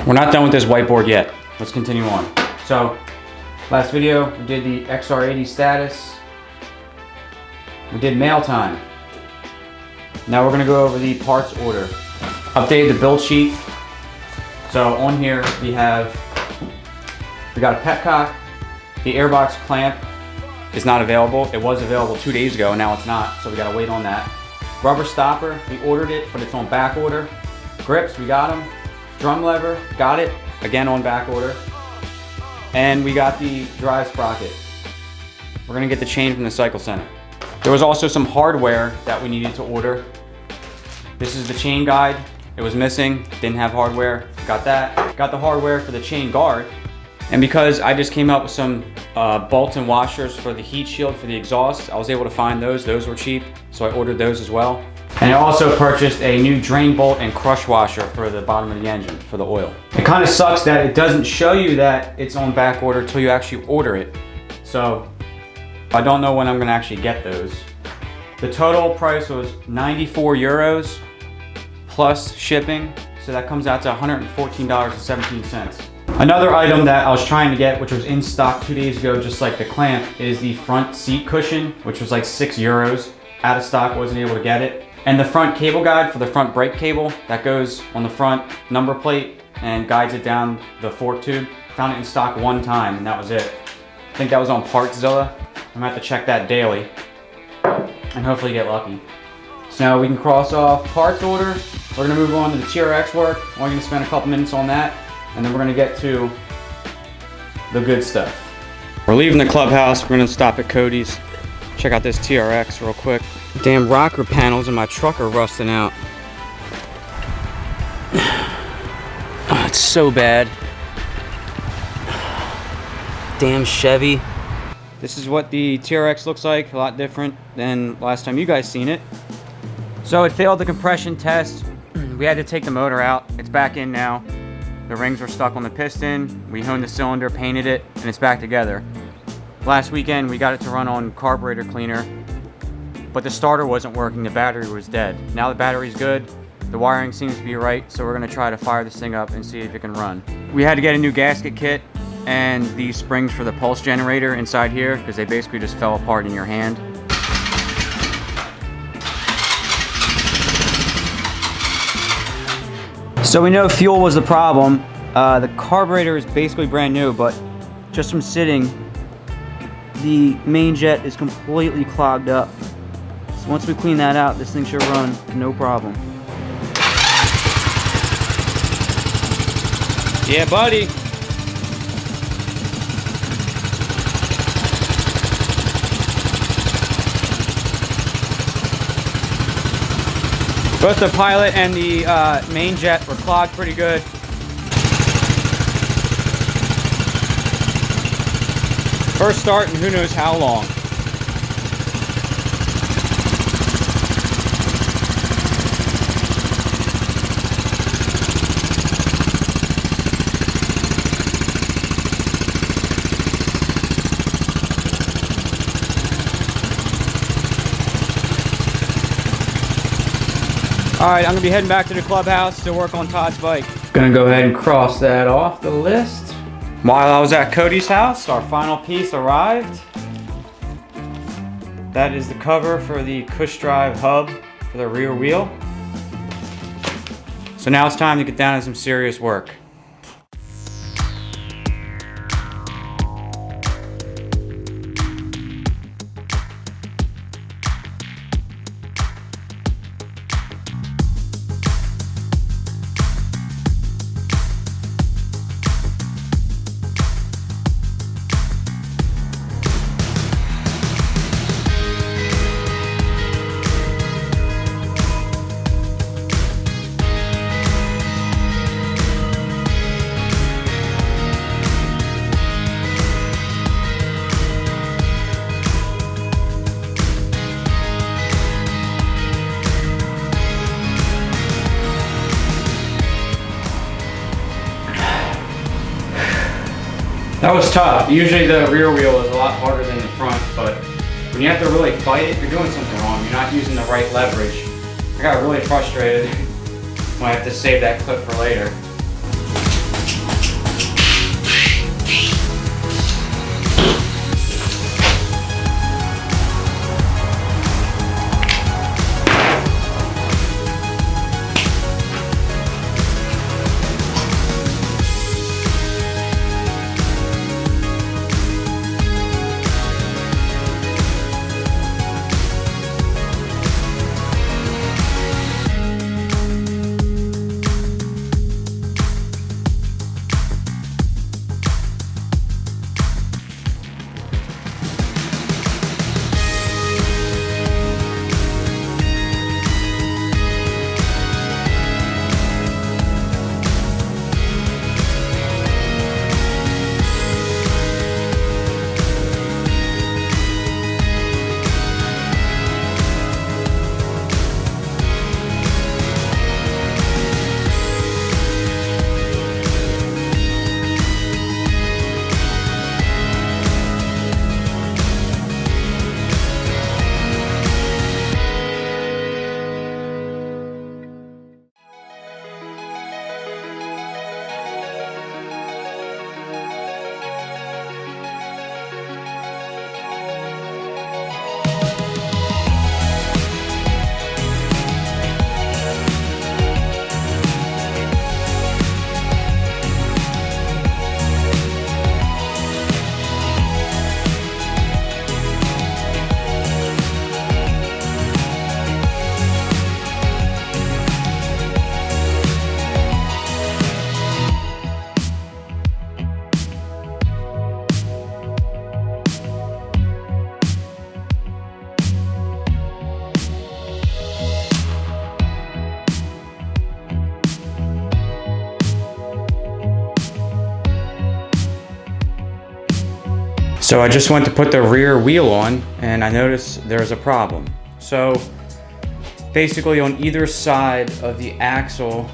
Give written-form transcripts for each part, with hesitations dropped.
We're not done with this whiteboard yet. Let's continue on. So, last video, we did the XR80 status. We did mail time. Now we're gonna go over the parts order. Updated the build sheet. So on here we got a petcock. The airbox clamp is not available. It was available 2 days ago and now it's not, so we gotta wait on that. Rubber stopper, we ordered it, but it's on back order. Grips, we got them. Drum lever, got it, again on back order. And we got the drive sprocket. We're gonna get the chain from the cycle center. There was also some hardware that we needed to order. This is the chain guide. It was missing, didn't have hardware, got that. Got the hardware for the chain guard. And because I just came up with some bolts and washers for the heat shield for the exhaust, I was able to find those. Those were cheap, so I ordered those as well. And I also purchased a new drain bolt and crush washer for the bottom of the engine, for the oil. It kind of sucks that it doesn't show you that it's on back order until you actually order it. So I don't know when I'm gonna actually get those. The total price was 94 euros plus shipping. So that comes out to $114.17. Another item that I was trying to get, which was in stock 2 days ago, just like the clamp, is the front seat cushion, which was like 6 euros. Out of stock, wasn't able to get it. And the front cable guide for the front brake cable that goes on the front number plate and guides it down the fork tube. Found it in stock one time and that was it. I think that was on Partzilla. I'm gonna have to check that daily and hopefully get lucky. So now we can cross off parts order. We're gonna move on to the TRX work. We're gonna spend a couple minutes on that and then we're gonna get to the good stuff. We're leaving the clubhouse. We're gonna stop at Cody's. Check out this TRX real quick. Damn rocker panels in my truck are rusting out. Oh, it's so bad. Damn Chevy. This is what the TRX looks like, a lot different than last time you guys seen it. So it failed the compression test. We had to take the motor out. It's back in now. The rings were stuck on the piston. We honed the cylinder, painted it, and it's back together. Last weekend we got it to run on carburetor cleaner, but the starter wasn't working, the battery was dead. Now the battery's good, the wiring seems to be right, so we're gonna try to fire this thing up and see if it can run. We had to get a new gasket kit and these springs for the pulse generator inside here because they basically just fell apart in your hand. So we know fuel was the problem. The carburetor is basically brand new, but just from sitting, the main jet is completely clogged up. So once we clean that out, this thing should run no problem. Yeah, buddy. Both the pilot and the main jet were clogged pretty good. First start and who knows how long. All right, I'm gonna be heading back to the clubhouse to work on Todd's bike. Gonna go ahead and cross that off the list. While I was at Cody's house, our final piece arrived. That is the cover for the Cush Drive hub for the rear wheel. So now it's time to get down to some serious work. That was tough. Usually the rear wheel is a lot harder than the front, but when you have to really fight it, you're doing something wrong. You're not using the right leverage. I got really frustrated when I have to save that clip for later. So I just went to put the rear wheel on and I noticed there's a problem. So basically on either side of the axle,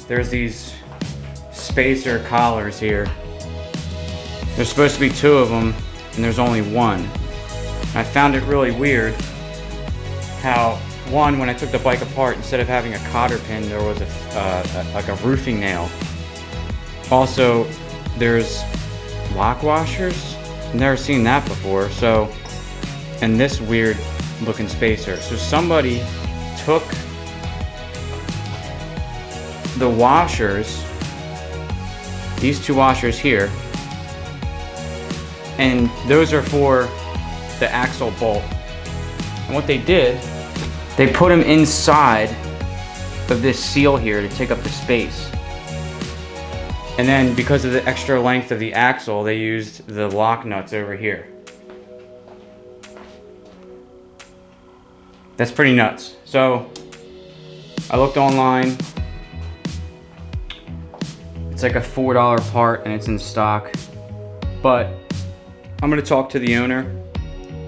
there's these spacer collars here. There's supposed to be 2 of them and there's only 1. I found it really weird how one, when I took the bike apart, instead of having a cotter pin, there was like a roofing nail. Also, there's lock washers. Never seen that before. So, and this weird looking spacer. So somebody took the washers, these 2 washers here, and those are for the axle bolt. And what they did, they put them inside of this seal here to take up the space. And then because of the extra length of the axle, they used the lock nuts over here. That's pretty nuts. So I looked online. It's like a $4 part and it's in stock. But I'm gonna talk to the owner.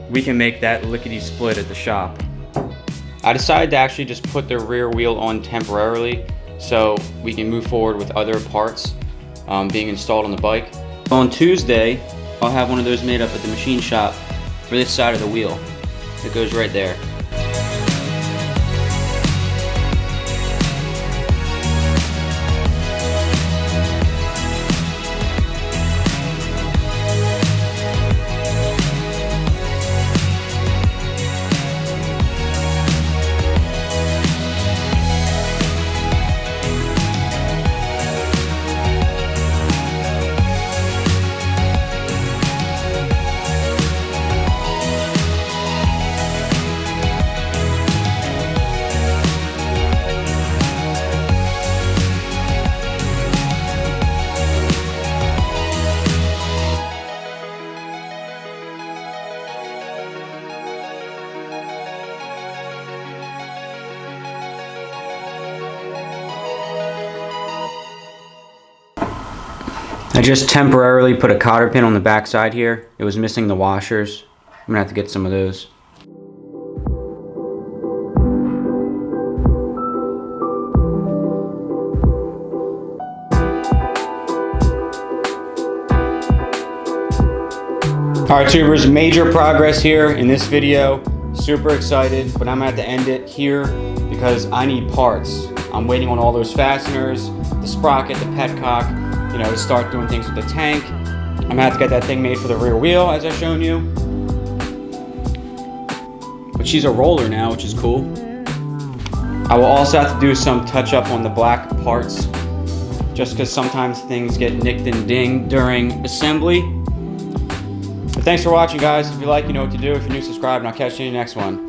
We can make that lickety split at the shop. I decided to actually just put the rear wheel on temporarily so we can move forward with other parts being installed on the bike. On Tuesday, I'll have one of those made up at the machine shop for this side of the wheel. It goes right there. I just temporarily put a cotter pin on the back side here. It was missing the washers. I'm gonna have to get some of those. Alright tubers, major progress here in this video. Super excited, but I'm gonna have to end it here because I need parts. I'm waiting on all those fasteners, the sprocket, the petcock, you know, to start doing things with the tank. I'm gonna have to get that thing made for the rear wheel, as I've shown you. But she's a roller now, which is cool. I will also have to do some touch up on the black parts, just because sometimes things get nicked and dinged during assembly. But thanks for watching, guys. If you like, you know what to do. If you're new, subscribe, and I'll catch you in the next one.